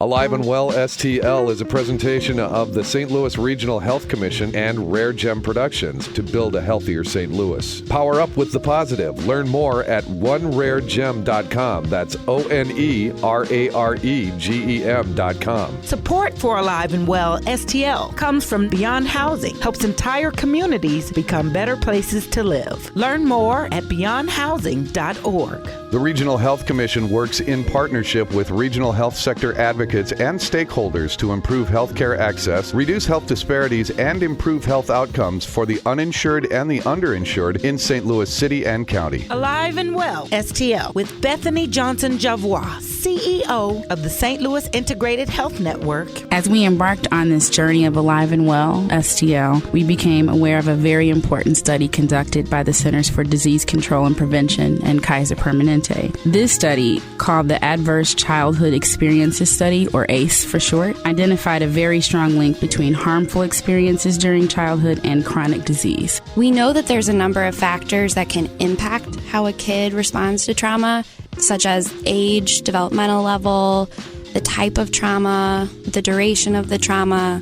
Alive and Well STL is a presentation of the St. Louis Regional Health Commission and Rare Gem Productions to build a healthier St. Louis. Power up with the positive. Learn more at oneraregem.com. That's ONERAREGEM.com. Support for Alive and Well STL comes from Beyond Housing, helps entire communities become better places to live. Learn more at beyondhousing.org. The Regional Health Commission works in partnership with regional health sector advocates and stakeholders to improve healthcare access, reduce health disparities, and improve health outcomes for the uninsured and the underinsured in St. Louis City and County. Alive and Well STL with Bethany Johnson-Javois, CEO of the St. Louis Integrated Health Network. As we embarked on this journey of Alive and Well STL, we became aware of a very important study conducted by the Centers for Disease Control and Prevention and Kaiser Permanente. This study, called the Adverse Childhood Experiences Study, or ACE for short, identified a very strong link between harmful experiences during childhood and chronic disease. We know that there's a number of factors that can impact how a kid responds to trauma, such as age, developmental level, the type of trauma, the duration of the trauma.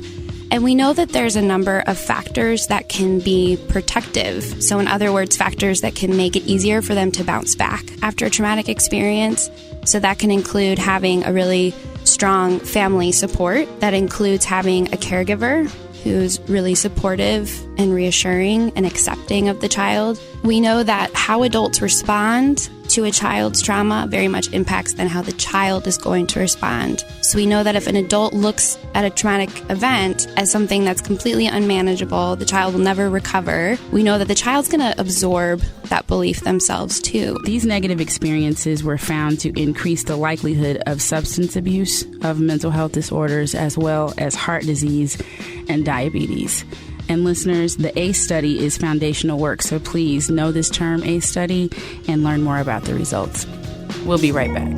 And we know that there's a number of factors that can be protective. So in other words, factors that can make it easier for them to bounce back after a traumatic experience. So that can include having a really strong family support. That includes having a caregiver who's really supportive and reassuring and accepting of the child. We know that how adults respond to a child's trauma very much impacts then how the child is going to respond. So we know that if an adult looks at a traumatic event as something that's completely unmanageable, the child will never recover, we know that the child's going to absorb that belief themselves too. These negative experiences were found to increase the likelihood of substance abuse, of mental health disorders, as well as heart disease and diabetes. And listeners, the ACE study is foundational work, so please know this term, ACE study, and learn more about the results. We'll be right back.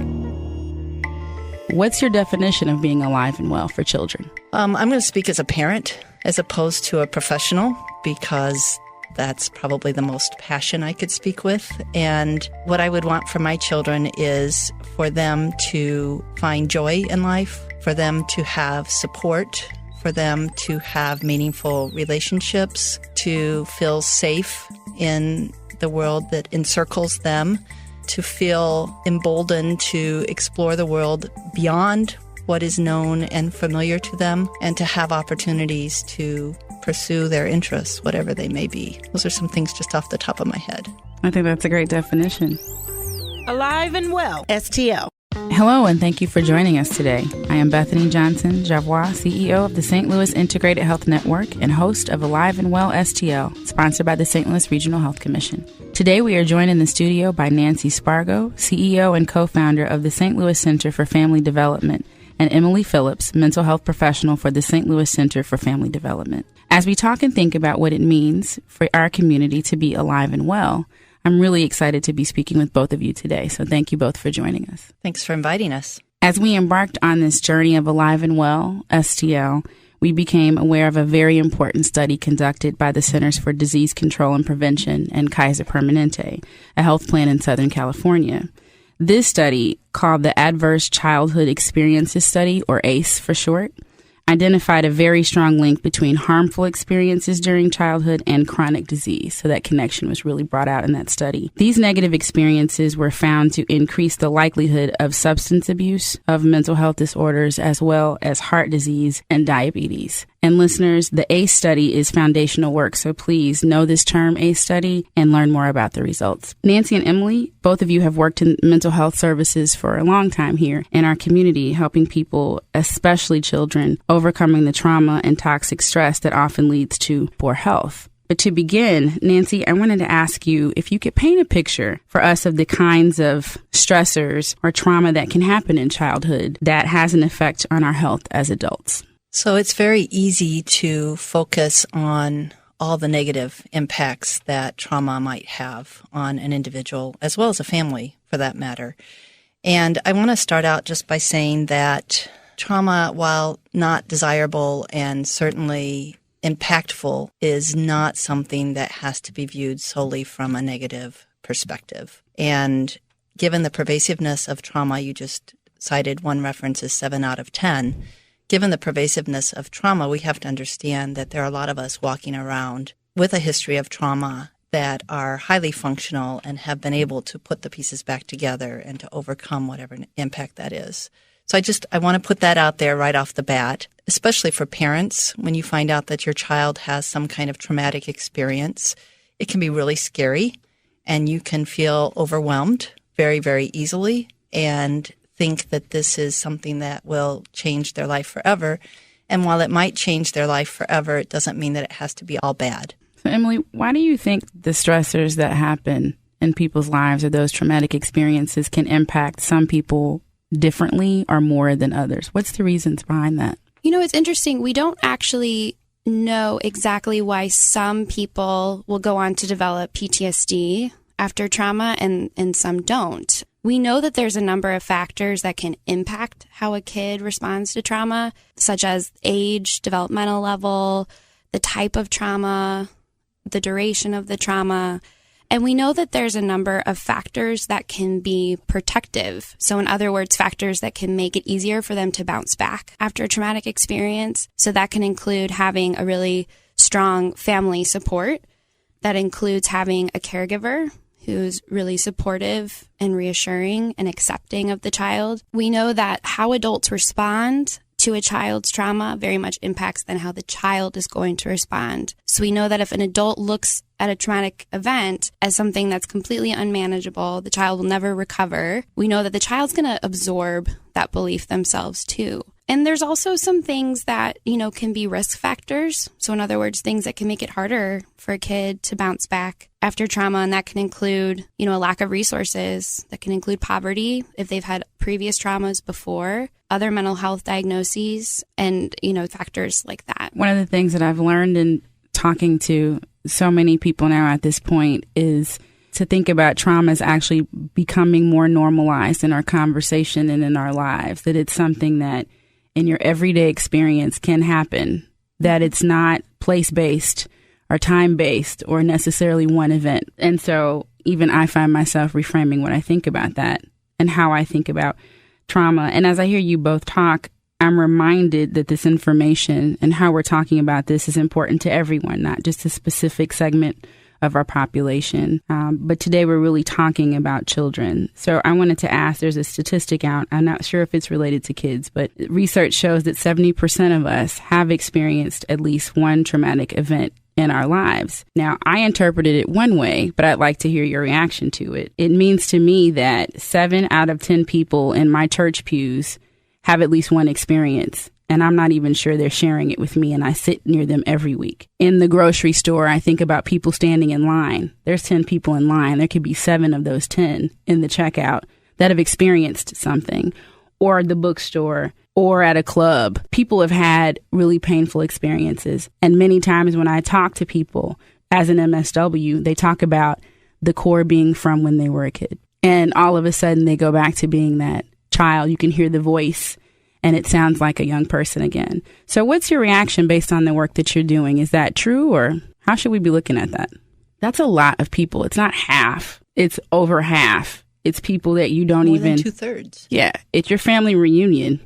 What's your definition of being alive and well for children? I'm going to speak as a parent as opposed to a professional, because that's probably the most passion I could speak with. And what I would want for my children is for them to find joy in life, for them to have support, for them to have meaningful relationships, to feel safe in the world that encircles them, to feel emboldened to explore the world beyond what is known and familiar to them, and to have opportunities to pursue their interests, whatever they may be. Those are some things just off the top of my head. I think that's a great definition. Alive and Well STL. Hello, and thank you for joining us today. I am Bethany Johnson-Javois, CEO of the St. Louis Integrated Health Network and host of Alive and Well STL, sponsored by the St. Louis Regional Health Commission. Today, we are joined in the studio by Nancy Spargo, CEO and co-founder of the St. Louis Center for Family Development, and Emily Phillips, mental health professional for the St. Louis Center for Family Development. As we talk and think about what it means for our community to be alive and well, I'm really excited to be speaking with both of you today, so thank you both for joining us. Thanks for inviting us. As we embarked on this journey of Alive and Well, STL, we became aware of a very important study conducted by the Centers for Disease Control and Prevention and Kaiser Permanente, a health plan in Southern California. This study, called the Adverse Childhood Experiences Study, or ACE for short, identified a very strong link between harmful experiences during childhood and chronic disease. So that connection was really brought out in that study. These negative experiences were found to increase the likelihood of substance abuse, of mental health disorders, as well as heart disease and diabetes. And listeners, the ACE study is foundational work, so please know this term, ACE study, and learn more about the results. Nancy and Emily, both of you have worked in mental health services for a long time here in our community, helping people, especially children, overcoming the trauma and toxic stress that often leads to poor health. But to begin, Nancy, I wanted to ask you if you could paint a picture for us of the kinds of stressors or trauma that can happen in childhood that has an effect on our health as adults. So it's very easy to focus on all the negative impacts that trauma might have on an individual, as well as a family, for that matter. And I want to start out just by saying that trauma, while not desirable and certainly impactful, is not something that has to be viewed solely from a negative perspective. And given the pervasiveness of trauma you just cited one reference as 7 out of 10. Given the pervasiveness of trauma, we have to understand that there are a lot of us walking around with a history of trauma that are highly functional and have been able to put the pieces back together and to overcome whatever impact that is. So I want to put that out there right off the bat, especially for parents. When you find out that your child has some kind of traumatic experience, it can be really scary and you can feel overwhelmed very, very easily and think that this is something that will change their life forever. And while it might change their life forever, it doesn't mean that it has to be all bad. So, Emily, why do you think the stressors that happen in people's lives or those traumatic experiences can impact some people differently or more than others? What's the reasons behind that? You know, it's interesting. We don't actually know exactly why some people will go on to develop PTSD after trauma and some don't. We know that there's a number of factors that can impact how a kid responds to trauma, such as age, developmental level, the type of trauma, the duration of the trauma. And we know that there's a number of factors that can be protective. So in other words, factors that can make it easier for them to bounce back after a traumatic experience. So that can include having a really strong family support. That includes having a caregiver who's really supportive and reassuring and accepting of the child. We know that how adults respond to a child's trauma very much impacts then how the child is going to respond. So we know that if an adult looks at a traumatic event as something that's completely unmanageable, the child will never recover. We know that the child's going to absorb that belief themselves too. And there's also some things that, can be risk factors. So in other words, things that can make it harder for a kid to bounce back after trauma. And that can include, a lack of resources. That can include poverty if they've had previous traumas before, other mental health diagnoses, and, factors like that. One of the things that I've learned in talking to so many people now at this point is to think about trauma as actually becoming more normalized in our conversation and in our lives, that it's something that in your everyday experience can happen, that it's not place-based or time-based or necessarily one event. And so even I find myself reframing what I think about that and how I think about trauma. And as I hear you both talk, I'm reminded that this information and how we're talking about this is important to everyone, not just a specific segment of our population. But today we're really talking about children. So I wanted to ask, there's a statistic out, I'm not sure if it's related to kids, but research shows that 70% of us have experienced at least one traumatic event in our lives. Now, I interpreted it one way, but I'd like to hear your reaction to it. It means to me that 7 out of 10 people in my church pews have at least one experience. And I'm not even sure they're sharing it with me, and I sit near them every week. In the grocery store, I think about people standing in line. There's 10 people in line. There could be 7 of those 10 in the checkout that have experienced something. Or the bookstore, or at a club. People have had really painful experiences. And many times when I talk to people as an MSW, they talk about the core being from when they were a kid. And all of a sudden, they go back to being that child. You can hear the voice, and it sounds like a young person again. So what's your reaction based on the work that you're doing? Is that true, or how should we be looking at that? That's a lot of people. It's not half. It's over half. It's people that you don't More even... than 2/3. Yeah. It's your family reunion.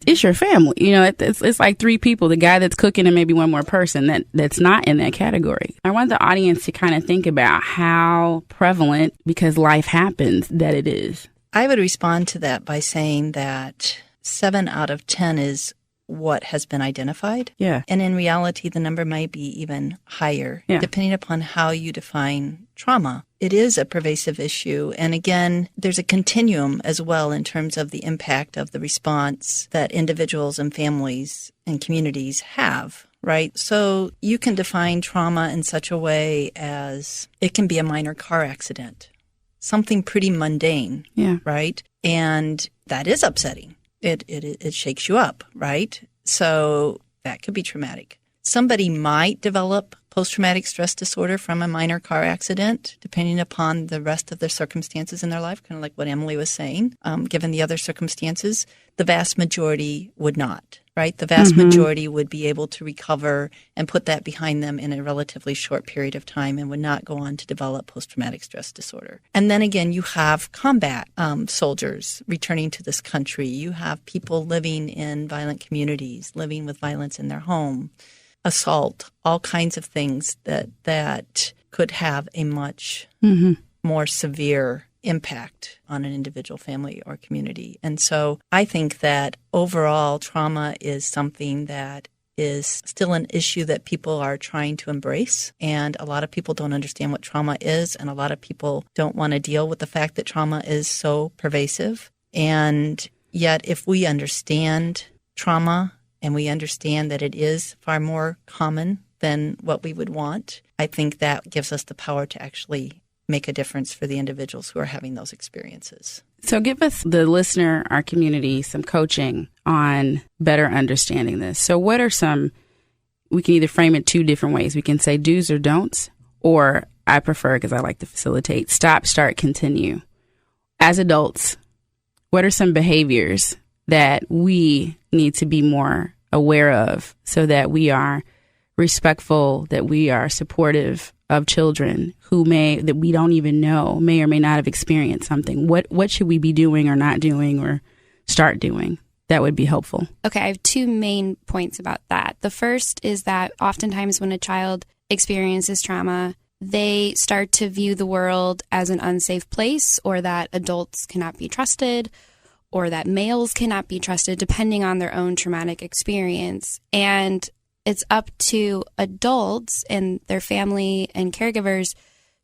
It's your family. It's like 3 people, the guy that's cooking and maybe one more person that's not in that category. I want the audience to kind of think about how prevalent, because life happens, that it is. I would respond to that by saying that 7 out of 10 is what has been identified. Yeah. And in reality, the number might be even higher, Yeah. depending upon how you define trauma. It is a pervasive issue. And again, there's a continuum as well in terms of the impact of the response that individuals and families and communities have, right? So you can define trauma in such a way as it can be a minor car accident, something pretty mundane, Yeah. right? And that is upsetting. It shakes you up, right? So that could be traumatic. Somebody might develop post-traumatic stress disorder from a minor car accident, depending upon the rest of their circumstances in their life, kind of like what Emily was saying, given the other circumstances. The vast majority would not, right? The vast majority would be able to recover and put that behind them in a relatively short period of time and would not go on to develop post-traumatic stress disorder. And then again, you have combat soldiers returning to this country. You have people living in violent communities, living with violence in their home, assault, all kinds of things that could have a much more severe impact on an individual, family, or community. And so I think that overall trauma is something that is still an issue that people are trying to embrace. And a lot of people don't understand what trauma is. And a lot of people don't want to deal with the fact that trauma is so pervasive. And yet, if we understand trauma and we understand that it is far more common than what we would want, I think that gives us the power to actually make a difference for the individuals who are having those experiences. So give us, the listener, our community, some coaching on better understanding this. So what are some, we can either frame it two different ways. We can say do's or don'ts, or I prefer, because I like to facilitate, stop, start, continue. As adults, what are some behaviors that we need to be more aware of so that we are respectful, that we are supportive of children who that we don't even know, may or may not have experienced something? What should we be doing or not doing or start doing? That would be helpful. Okay, I have two main points about that. The first is that oftentimes when a child experiences trauma, they start to view the world as an unsafe place, or that adults cannot be trusted, or that males cannot be trusted, depending on their own traumatic experience. And it's up to adults and their family and caregivers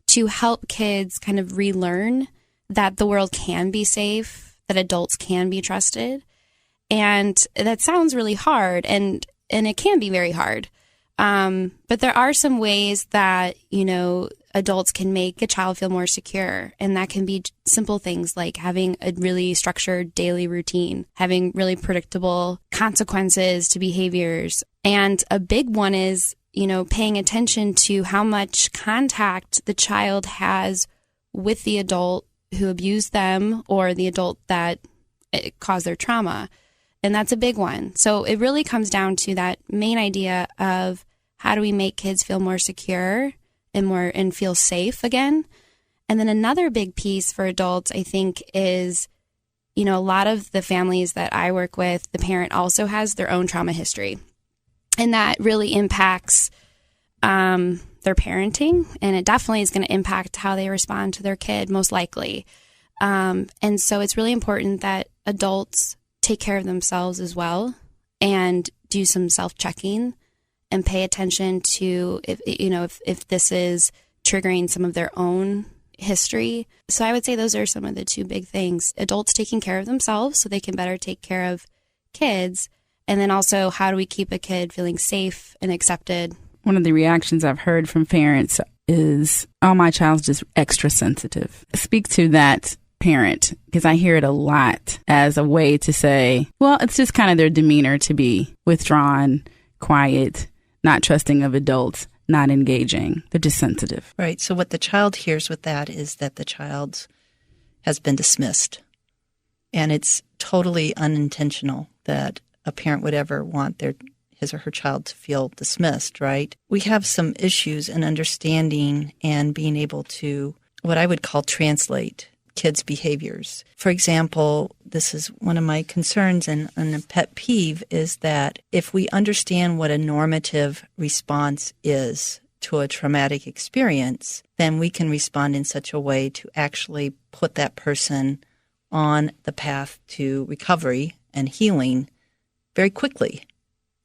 to help kids kind of relearn that the world can be safe, that adults can be trusted. And that sounds really hard, and it can be very hard. But there are some ways that, adults can make a child feel more secure. And that can be simple things like having a really structured daily routine, having really predictable consequences to behaviors. And a big one is, paying attention to how much contact the child has with the adult who abused them or the adult that caused their trauma. And that's a big one. So it really comes down to that main idea of how do we make kids feel more secure and feel safe again. And then another big piece for adults, I think, is, a lot of the families that I work with, the parent also has their own trauma history. And that really impacts their parenting. And it definitely is going to impact how they respond to their kid, most likely. And so it's really important that adults take care of themselves as well and do some self-checking and pay attention to if this is triggering some of their own history. So I would say those are some of the two big things. Adults taking care of themselves so they can better take care of kids. And then also, how do we keep a kid feeling safe and accepted? One of the reactions I've heard from parents is, oh, my child's just extra sensitive. Speak to that parent, because I hear it a lot as a way to say, well, it's just kind of their demeanor to be withdrawn, quiet, not trusting of adults, not engaging. They're just sensitive. Right. So what the child hears with that is that the child has been dismissed. And it's totally unintentional that a parent would ever want his or her child to feel dismissed, right? We have some issues in understanding and being able to, what I would call, translate kids' behaviors. For example, this is one of my concerns and a pet peeve, is that if we understand what a normative response is to a traumatic experience, then we can respond in such a way to actually put that person on the path to recovery and healing very quickly.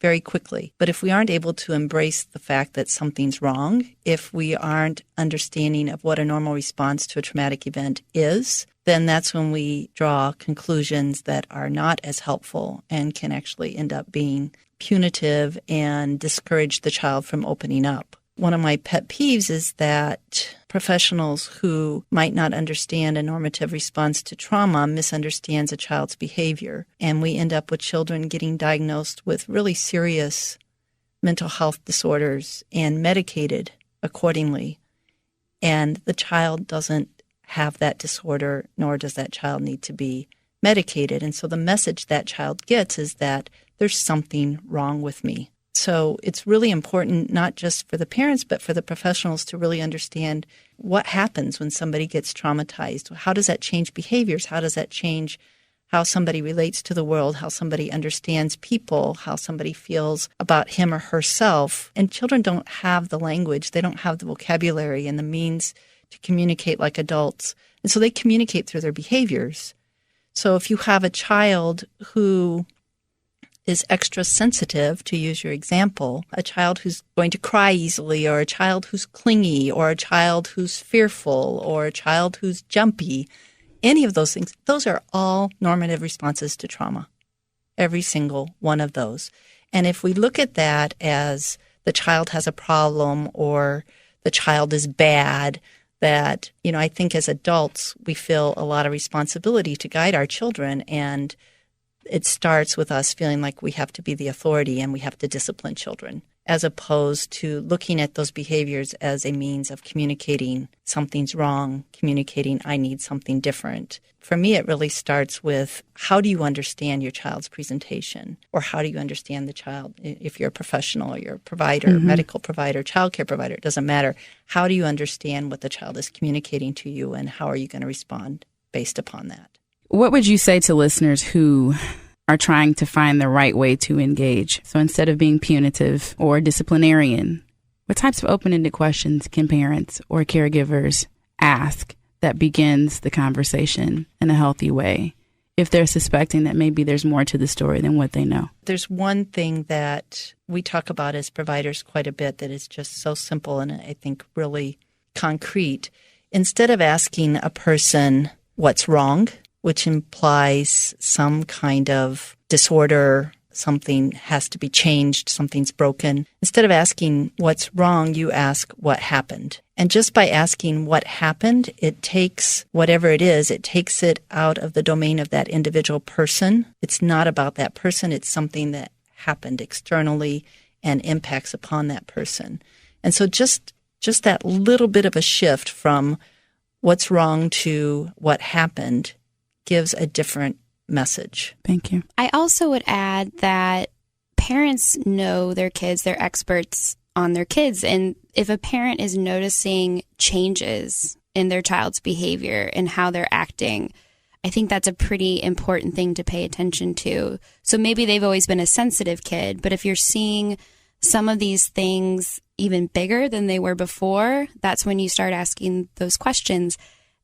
But if we aren't able to embrace the fact that something's wrong, if we aren't understanding of what a normal response to a traumatic event is, then that's when we draw conclusions that are not as helpful and can actually end up being punitive and discourage the child from opening up. One of my pet peeves is that professionals who might not understand a normative response to trauma misunderstands a child's behavior. And we end up with children getting diagnosed with really serious mental health disorders and medicated accordingly. And the child doesn't have that disorder, nor does that child need to be medicated. And so the message that child gets is that there's something wrong with me. So it's really important, not just for the parents, but for the professionals to really understand what happens when somebody gets traumatized. How does that change behaviors? How does that change how somebody relates to the world, how somebody understands people, how somebody feels about him or herself? And children don't have the language. They don't have the vocabulary and the means to communicate like adults. And so they communicate through their behaviors. So if you have a child who is extra sensitive, to use your example, a child who's going to cry easily, or a child who's clingy, or a child who's fearful, or a child who's jumpy, any of those things, those are all normative responses to trauma. Every single one of those. And if we look at that as the child has a problem or the child is bad, that, I think as adults, we feel a lot of responsibility to guide our children, and it starts with us feeling like we have to be the authority and we have to discipline children, as opposed to looking at those behaviors as a means of communicating something's wrong, communicating I need something different. For me, it really starts with, how do you understand your child's presentation? Or how do you understand the child? If you're a professional or you're a provider, medical provider, childcare provider, it doesn't matter. How do you understand what the child is communicating to you, and how are you going to respond based upon that? What would you say to listeners who are trying to find the right way to engage? So instead of being punitive or disciplinarian, what types of open-ended questions can parents or caregivers ask that begins the conversation in a healthy way, if they're suspecting that maybe there's more to the story than what they know? There's one thing that we talk about as providers quite a bit that is just so simple and I think really concrete. Instead of asking a person what's wrong, which implies some kind of disorder, something has to be changed, something's broken. Instead of asking what's wrong, you ask what happened. And just by asking what happened, it takes whatever it is, it takes it out of the domain of that individual person. It's not about that person. It's something that happened externally and impacts upon that person. And so just that little bit of a shift from what's wrong to what happened gives a different message. Thank you. I also would add that parents know their kids, they're experts on their kids. And if a parent is noticing changes in their child's behavior and how they're acting, I think that's a pretty important thing to pay attention to. So maybe they've always been a sensitive kid, but if you're seeing some of these things even bigger than they were before, that's when you start asking those questions.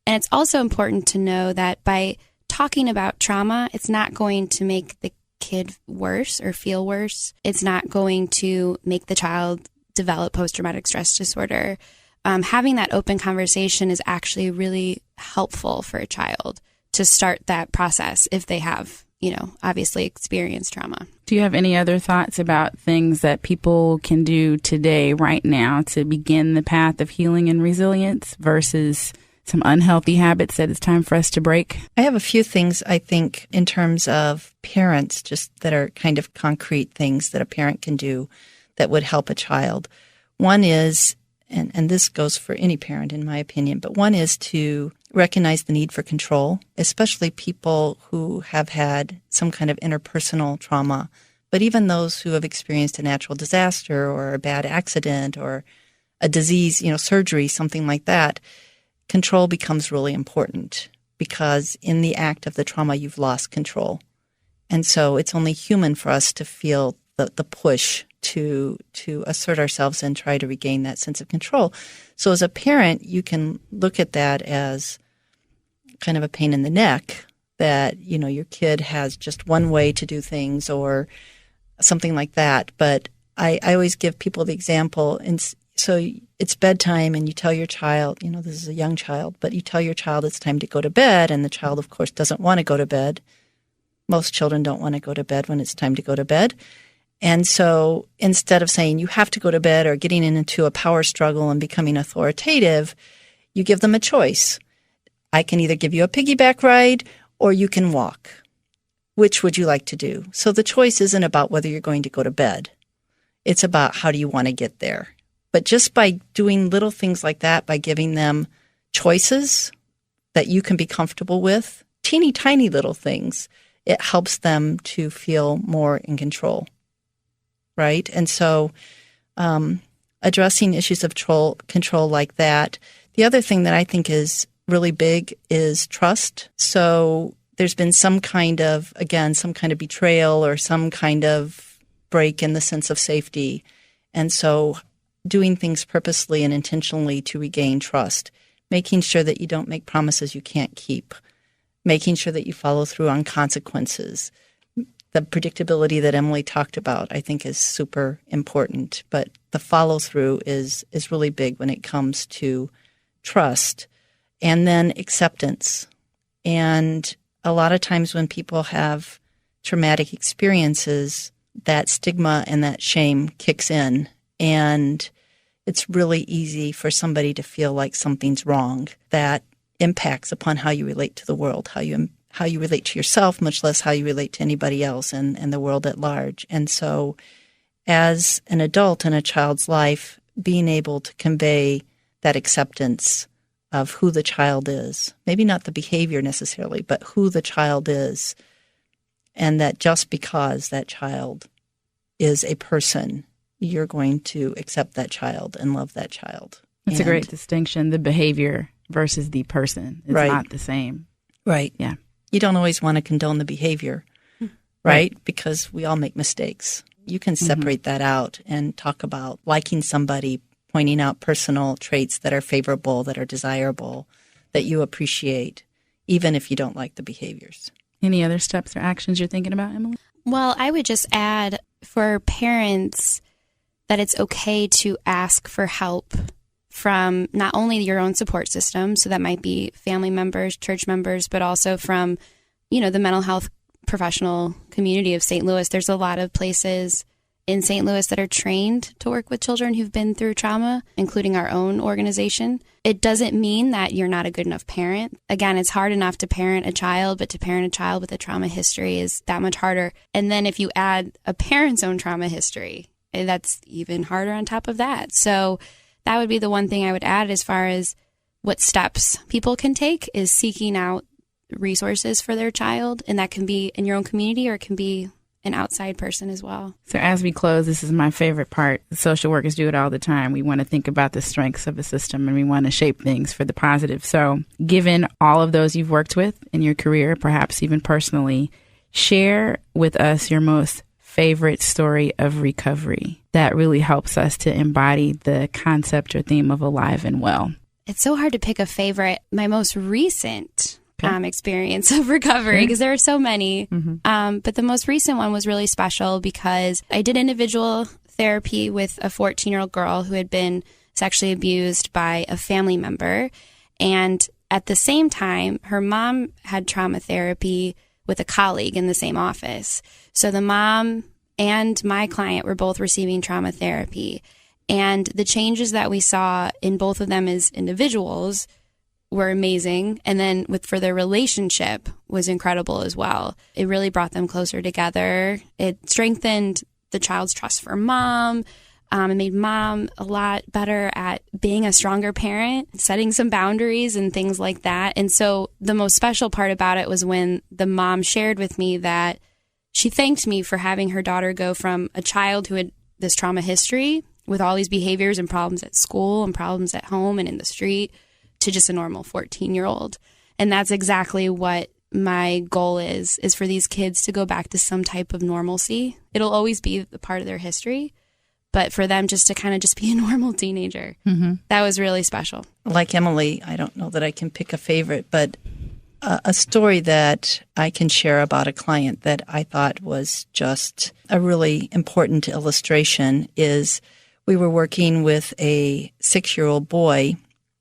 And it's also important to know that by talking about trauma, it's not going to make the kid worse or feel worse. It's not going to make the child develop post-traumatic stress disorder. Having that open conversation is actually really helpful for a child to start that process if they have, obviously experienced trauma. Do you have any other thoughts about things that people can do today, right now, to begin the path of healing and resilience versus some unhealthy habits that it's time for us to break? I have a few things, I think, in terms of parents, just that are kind of concrete things that a parent can do that would help a child. One is, and this goes for any parent in my opinion, but one is to recognize the need for control, especially people who have had some kind of interpersonal trauma, but even those who have experienced a natural disaster or a bad accident or a disease, surgery, something like that. Control becomes really important because in the act of the trauma, you've lost control. And so it's only human for us to feel the push to assert ourselves and try to regain that sense of control. So as a parent, you can look at that as kind of a pain in the neck that, your kid has just one way to do things or something like that. But I always give people the example. And so it's bedtime and you tell your child, this is a young child, but you tell your child it's time to go to bed, and the child, of course, doesn't want to go to bed. Most children don't want to go to bed when it's time to go to bed. And so instead of saying you have to go to bed or getting into a power struggle and becoming authoritative, you give them a choice. I can either give you a piggyback ride or you can walk. Which would you like to do? So the choice isn't about whether you're going to go to bed. It's about how do you want to get there. But just by doing little things like that, by giving them choices that you can be comfortable with, teeny tiny little things, it helps them to feel more in control, right? And so addressing issues of control like that. The other thing that I think is really big is trust. So there's been some kind of betrayal or some kind of break in the sense of safety. And so doing things purposely and intentionally to regain trust, making sure that you don't make promises you can't keep, making sure that you follow through on consequences. The predictability that Emily talked about, I think, is super important. But the follow through is really big when it comes to trust. And then acceptance. And a lot of times when people have traumatic experiences, that stigma and that shame kicks in. And it's really easy for somebody to feel like something's wrong. That impacts upon how you relate to the world, how you relate to yourself, much less how you relate to anybody else and the world at large. And so as an adult in a child's life, being able to convey that acceptance of who the child is, maybe not the behavior necessarily, but who the child is, and that just because that child is a person, you're going to accept that child and love that child. That's a great distinction. The behavior versus the person is not the same. Right. Yeah. You don't always want to condone the behavior, right? Because we all make mistakes. You can separate that out and talk about liking somebody, pointing out personal traits that are favorable, that are desirable, that you appreciate, even if you don't like the behaviors. Any other steps or actions you're thinking about, Emily? Well, I would just add for parents that it's okay to ask for help from not only your own support system, so that might be family members, church members, but also from, the mental health professional community of St. Louis. There's a lot of places in St. Louis that are trained to work with children who've been through trauma, including our own organization. It doesn't mean that you're not a good enough parent. Again, it's hard enough to parent a child, but to parent a child with a trauma history is that much harder. And then if you add a parent's own trauma history, that's even harder on top of that. So that would be the one thing I would add as far as what steps people can take is seeking out resources for their child. And that can be in your own community or it can be an outside person as well. So as we close, this is my favorite part. Social workers do it all the time. We want to think about the strengths of a system and we want to shape things for the positive. So given all of those you've worked with in your career, perhaps even personally, share with us your most favorite story of recovery that really helps us to embody the concept or theme of alive and well. It's so hard to pick a favorite. My most recent experience of recovery, because there are so many. But the most recent one was really special because I did individual therapy with a 14-year-old girl who had been sexually abused by a family member. And at the same time, her mom had trauma therapy with a colleague in the same office. So the mom and my client were both receiving trauma therapy. And the changes that we saw in both of them as individuals were amazing. And then for their relationship was incredible as well. It really brought them closer together. It strengthened the child's trust for mom. It made mom a lot better at being a stronger parent, setting some boundaries and things like that. And so the most special part about it was when the mom shared with me that she thanked me for having her daughter go from a child who had this trauma history with all these behaviors and problems at school and problems at home and in the street to just a normal 14-year-old. And that's exactly what my goal is for these kids to go back to some type of normalcy. It'll always be a part of their history, but for them just to kind of just be a normal teenager, that was really special. Like Emily, I don't know that I can pick a favorite, but a story that I can share about a client that I thought was just a really important illustration is we were working with a 6-year-old boy,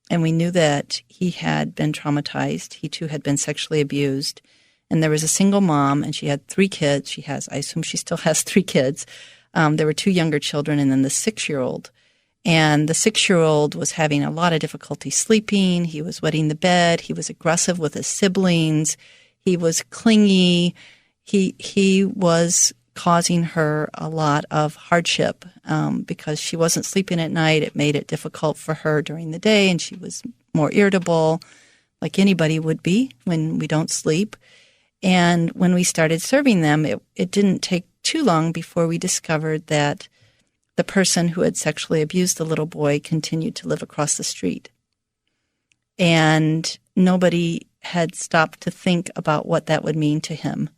and we knew that he had been traumatized. He, too, had been sexually abused. And there was a single mom, and she had 3 kids. I assume she still has 3 kids. There were 2 younger children and then the 6-year-old. And the 6-year-old was having a lot of difficulty sleeping. He was wetting the bed. He was aggressive with his siblings. He was clingy. He was causing her a lot of hardship because she wasn't sleeping at night. It made it difficult for her during the day, and she was more irritable, like anybody would be when we don't sleep. And when we started serving them, it didn't take too long before we discovered that the person who had sexually abused the little boy continued to live across the street. And nobody had stopped to think about what that would mean to him.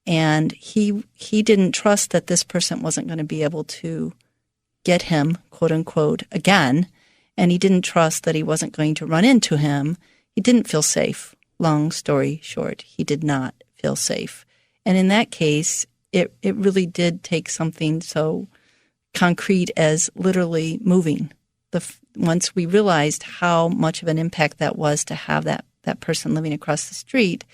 And he didn't trust that this person wasn't going to be able to get him, quote unquote, again. And he didn't trust that he wasn't going to run into him. He didn't feel safe. Long story short, he did not feel safe. And in that case, it really did take something so concrete as literally moving. Once we realized how much of an impact that was to have that person living across the street,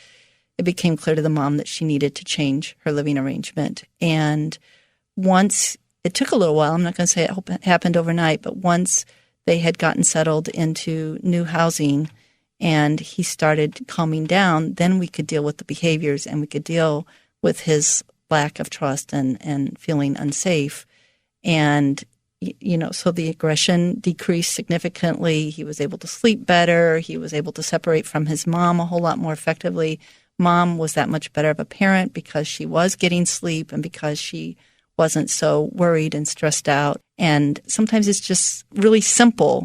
it became clear to the mom that she needed to change her living arrangement. And once, it took a little while, I'm not going to say it happened overnight, but once they had gotten settled into new housing and he started calming down, then we could deal with the behaviors and we could deal with his lack of trust and feeling unsafe. And, so the aggression decreased significantly. He was able to sleep better. He was able to separate from his mom a whole lot more effectively. Mom was that much better of a parent because she was getting sleep and because she wasn't so worried and stressed out. And sometimes it's just really simple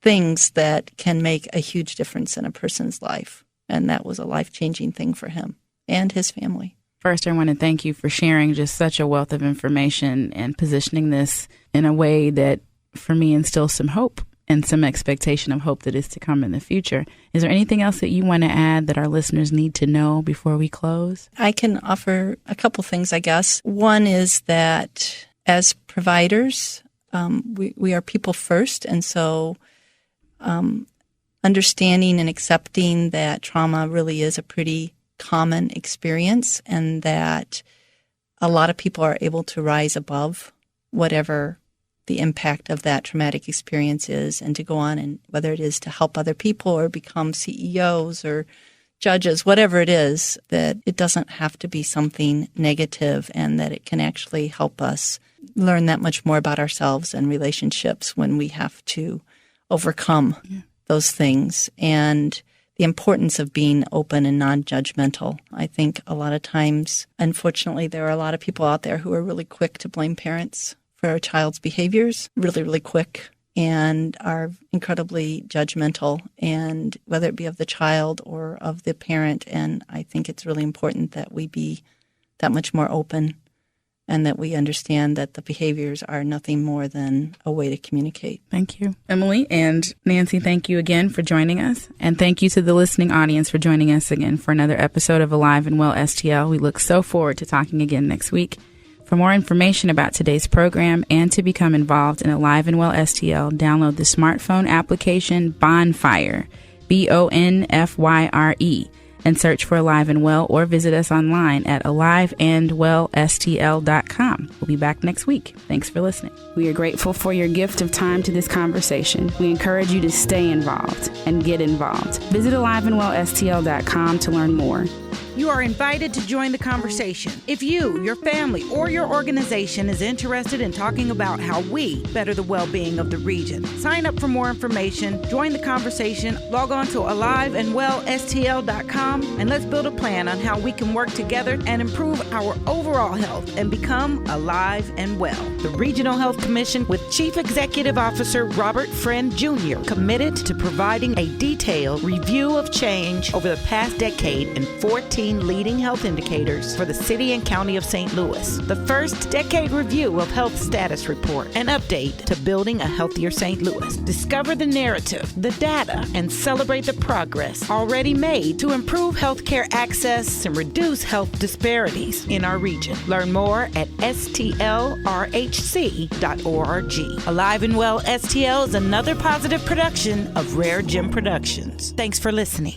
things that can make a huge difference in a person's life. And that was a life-changing thing for him and his family. First, I want to thank you for sharing just such a wealth of information and positioning this in a way that, for me, instills some hope and some expectation of hope that is to come in the future. Is there anything else that you want to add that our listeners need to know before we close? I can offer a couple things, I guess. One is that as providers, we are people first, and so understanding and accepting that trauma really is a pretty common experience and that a lot of people are able to rise above whatever the impact of that traumatic experience is and to go on, and whether it is to help other people or become CEOs or judges, whatever it is, that it doesn't have to be something negative and that it can actually help us learn that much more about ourselves and relationships when we have to overcome those things. And the importance of being open and non-judgmental. I think a lot of times, unfortunately, there are a lot of people out there who are really quick to blame parents for a child's behaviors, really, really quick, and are incredibly judgmental, and whether it be of the child or of the parent. And I think it's really important that we be that much more open and that we understand that the behaviors are nothing more than a way to communicate. Thank you. Emily and Nancy, thank you again for joining us. And thank you to the listening audience for joining us again for another episode of Alive and Well STL. We look so forward to talking again next week. For more information about today's program and to become involved in Alive and Well STL, download the smartphone application Bonfire, BONFYRE, and search for Alive and Well, or visit us online at aliveandwellstl.com. We'll be back next week. Thanks for listening. We are grateful for your gift of time to this conversation. We encourage you to stay involved and get involved. Visit aliveandwellstl.com to learn more. You are invited to join the conversation. If you, your family, or your organization is interested in talking about how we better the well-being of the region, sign up for more information, join the conversation, log on to aliveandwellstl.com, and let's build a plan on how we can work together and improve our overall health and become alive and well. The Regional Health Commission, with Chief Executive Officer Robert Friend Jr., committed to providing a detailed review of change over the past decade in 14 leading health indicators for the city and county of St. Louis. The first decade review of health status report, an update to building a healthier St. Louis. Discover the narrative, the data, and celebrate the progress already made to improve healthcare access and reduce health disparities in our region. Learn more at stlrhc.org. Alive and Well STL is another positive production of Rare Gem Productions. Thanks for listening.